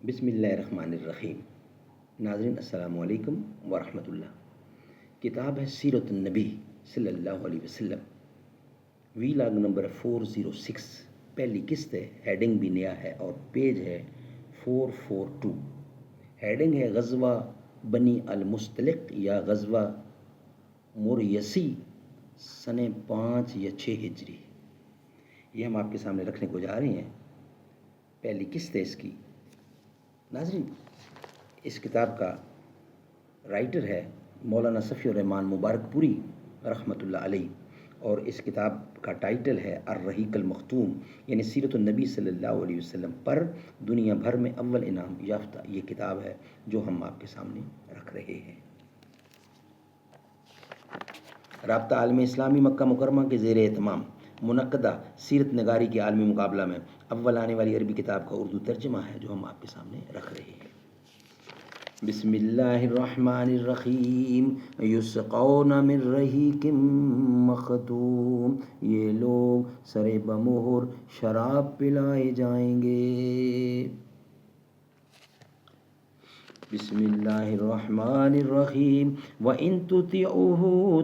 بسم اللہ الرحمن الرحیم۔ ناظرین السلام علیکم ورحمۃ اللہ۔ کتاب ہے سیرت النبی صلی اللہ علیہ وسلم، وی لاگ نمبر 406، پہلی قسط ہے، ہیڈنگ بھی نیا ہے اور پیج ہے 442۔ ہیڈنگ ہے غزوہ بنی المستلق یا غزوہ موریسی سن 5 یا 6 ہجری۔ یہ ہم آپ کے سامنے رکھنے کو جا رہے ہیں، پہلی قسط ہے اس کی۔ ناظرین، اس کتاب کا رائٹر ہے مولانا صفی الرحمان مبارک پوری رحمۃ اللہ علیہ، اور اس کتاب کا ٹائٹل ہے الرحیق المختوم، یعنی سیرت النبی صلی اللہ علیہ وسلم پر دنیا بھر میں اول انعام یافتہ یہ کتاب ہے جو ہم آپ کے سامنے رکھ رہے ہیں۔ رابطہ عالم اسلامی مکہ مکرمہ کے زیر اہتمام منعقدہ سیرت نگاری کے عالمی مقابلہ میں اول آنے والی عربی کتاب کا اردو ترجمہ ہے جو ہم آپ کے سامنے رکھ رہے ہیں۔ بسم اللہ الرحمن الرحیم۔ یسقون من رحیق مختوم، یہ لوگ سر بمہر شراب پلائے جائیں گے۔ بسم اللہ الرحمن الرحیم۔ وَإِن تُطِعُوهُ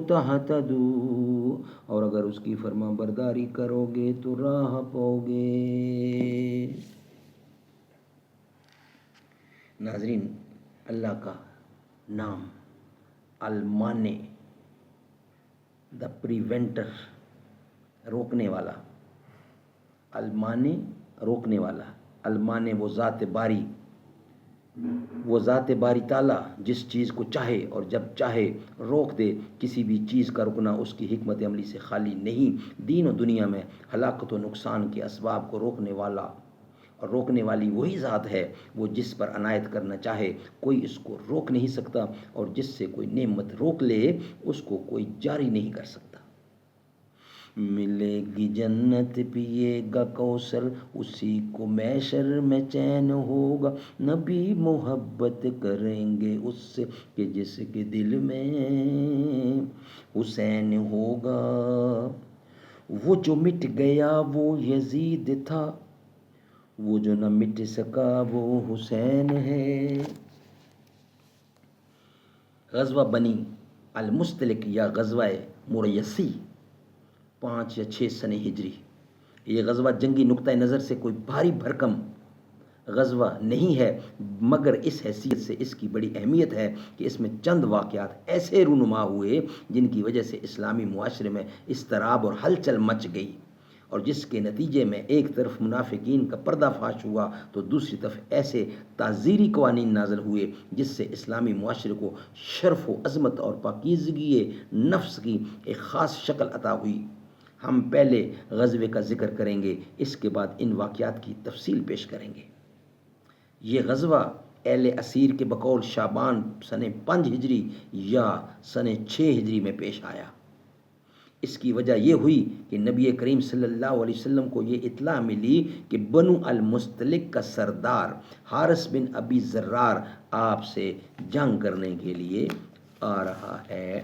تَهْتَدُوا، اور اگر اس کی فرما برداری کرو گے تو راہ پاؤ گے۔ ناظرین، اللہ کا نام المانع، دا پریونٹر، روکنے والا، المانع روکنے والا، المانع وہ ذات باری تعالیٰ جس چیز کو چاہے اور جب چاہے روک دے، کسی بھی چیز کا رکنا اس کی حکمت عملی سے خالی نہیں۔ دین و دنیا میں ہلاکت و نقصان کے اسباب کو روکنے والی وہی ذات ہے، وہ جس پر عنایت کرنا چاہے کوئی اس کو روک نہیں سکتا، اور جس سے کوئی نعمت روک لے اس کو کوئی جاری نہیں کر سکتا۔ ملے گی جنت پیے گا کوثر، اسی کو محشر میں چین ہوگا، نبی محبت کریں گے اس سے کہ جس کے دل میں حسین ہوگا۔ وہ جو مٹ گیا وہ یزید تھا، وہ جو نہ مٹ سکا وہ حسین ہے۔ غزوہ بنی المستلق یا غزوہ موریسی 5 یا 6 سن ہجری۔ یہ غزوہ جنگی نقطہ نظر سے کوئی بھاری بھرکم غزوہ نہیں ہے، مگر اس حیثیت سے اس کی بڑی اہمیت ہے کہ اس میں چند واقعات ایسے رونما ہوئے جن کی وجہ سے اسلامی معاشرے میں اضطراب اور ہلچل مچ گئی، اور جس کے نتیجے میں ایک طرف منافقین کا پردہ فاش ہوا تو دوسری طرف ایسے تعزیری قوانین نازل ہوئے جس سے اسلامی معاشرے کو شرف و عظمت اور پاکیزگی نفس کی ایک خاص شکل عطا ہوئی۔ ہم پہلے غزوے کا ذکر کریں گے، اس کے بعد ان واقعات کی تفصیل پیش کریں گے۔ یہ غزوہ اہل اسیر کے بقول شعبان سن 5 ہجری یا سن 6 ہجری میں پیش آیا۔ اس کی وجہ یہ ہوئی کہ نبی کریم صلی اللہ علیہ وسلم کو یہ اطلاع ملی کہ بنو المستلق کا سردار حارث بن ابی ذرار آپ سے جنگ کرنے کے لیے آ رہا ہے،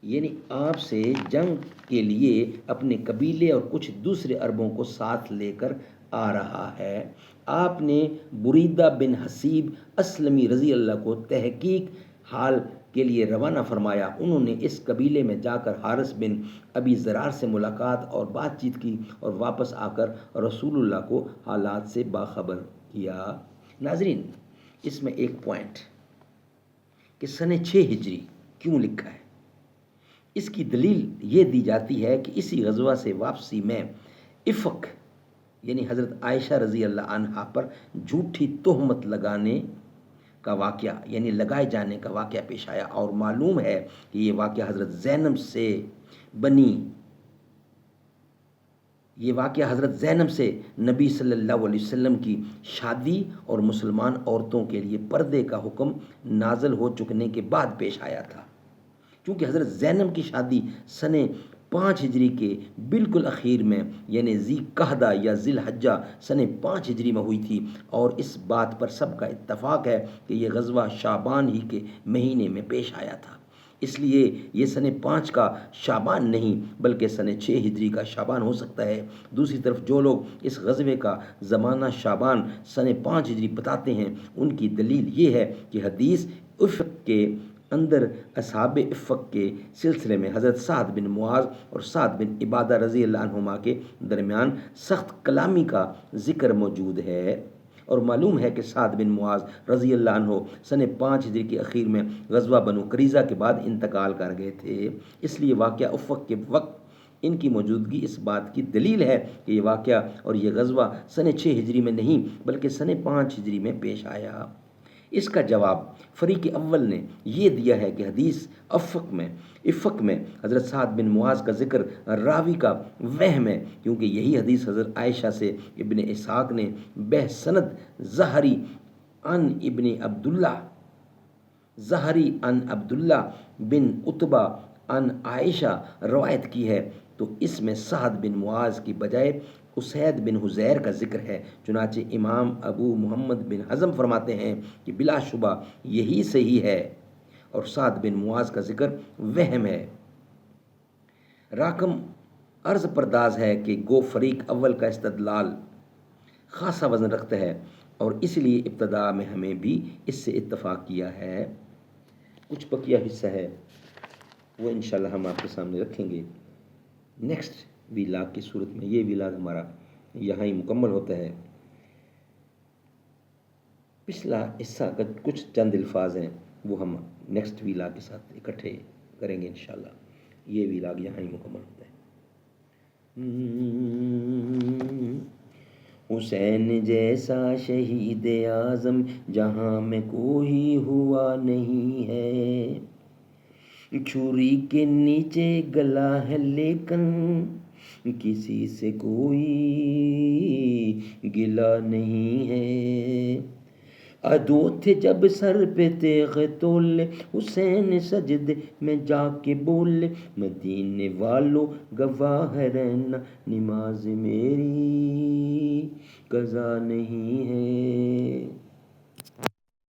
یعنی آپ سے جنگ کے لیے اپنے قبیلے اور کچھ دوسرے عربوں کو ساتھ لے کر آ رہا ہے۔ آپ نے بریدہ بن حسیب اسلمی رضی اللہ کو تحقیق حال کے لیے روانہ فرمایا۔ انہوں نے اس قبیلے میں جا کر حارث بن ابی ذرار سے ملاقات اور بات چیت کی اور واپس آ کر رسول اللہ کو حالات سے باخبر کیا۔ ناظرین، اس میں ایک پوائنٹ کہ سن 6 ہجری کیوں لکھا ہے، اس کی دلیل یہ دی جاتی ہے کہ اسی غزوہ سے واپسی میں افق یعنی حضرت عائشہ رضی اللہ عنہا پر جھوٹی تہمت لگانے کا واقعہ یعنی لگائے جانے کا واقعہ پیش آیا، اور معلوم ہے کہ یہ واقعہ حضرت زینب سے نبی صلی اللہ علیہ وسلم کی شادی اور مسلمان عورتوں کے لیے پردے کا حکم نازل ہو چکنے کے بعد پیش آیا تھا، کیونکہ حضرت زینب کی شادی سن 5 ہجری کے بالکل اخیر میں یعنی ذی قعدہ یا ذی الحجہ سن 5 ہجری میں ہوئی تھی، اور اس بات پر سب کا اتفاق ہے کہ یہ غزوہ شعبان ہی کے مہینے میں پیش آیا تھا۔ اس لیے یہ سن 5 کا شعبان نہیں بلکہ سن 6 ہجری کا شعبان ہو سکتا ہے۔ دوسری طرف جو لوگ اس غزوے کا زمانہ شعبان سن 5 ہجری بتاتے ہیں ان کی دلیل یہ ہے کہ حدیث افق کے اندر اصحاب افق کے سلسلے میں حضرت سعد بن معاذ اور سعد بن عبادہ رضی اللہ عنہما کے درمیان سخت کلامی کا ذکر موجود ہے، اور معلوم ہے کہ سعد بن معاذ رضی اللہ عنہ سن 5 ہجری کے اخیر میں غزوہ بنو قریظہ کے بعد انتقال کر گئے تھے۔ اس لیے واقعہ افق کے وقت ان کی موجودگی اس بات کی دلیل ہے کہ یہ واقعہ اور یہ غزوہ سن 6 ہجری میں نہیں بلکہ سن 5 ہجری میں پیش آیا۔ اس کا جواب فریق اول نے یہ دیا ہے کہ حدیث افق میں حضرت سعد بن معاذ کا ذکر راوی کا وہم ہے، کیونکہ یہی حدیث حضرت عائشہ سے ابن اسحاق نے بسند زہری عن عبداللہ بن عتبہ عن عائشہ روایت کی ہے، تو اس میں سعد بن معاذ کی بجائے اسید بن حذیر کا ذکر ہے۔ چنانچہ امام ابو محمد بن حزم فرماتے ہیں کہ بلا شبہ یہی صحیح ہے اور سعد بن معاذ کا ذکر وہم ہے۔ راکم عرض پرداز ہے کہ گو فریق اول کا استدلال خاصا وزن رکھتا ہے اور اس لیے ابتدا میں ہمیں بھی اس سے اتفاق کیا ہے۔ کچھ بقیہ حصہ ہے وہ انشاءاللہ ہم آپ کے سامنے رکھیں گے نیکسٹ ویلاگ کی صورت میں۔ یہ ویلاگ ہمارا یہاں ہی مکمل ہوتا ہے۔ پچھلا حصہ کا کچھ چند الفاظ ہیں وہ ہم نیکسٹ ویلاگ کے ساتھ اکٹھے کریں گے انشاءاللہ۔ یہ ویلاگ یہاں ہی مکمل ہوتا ہے۔ حسین جیسا شہید اعظم جہاں میں کوئی ہوا نہیں ہے، چھری کے نیچے گلا ہے لیکن کسی سے کوئی گلا نہیں ہے۔ عدو تھے جب سر پہ تیغ تولے، حسین سجدے میں جا کے بولے، مدینے والو گواہ رہنا نماز میری قضا نہیں ہے۔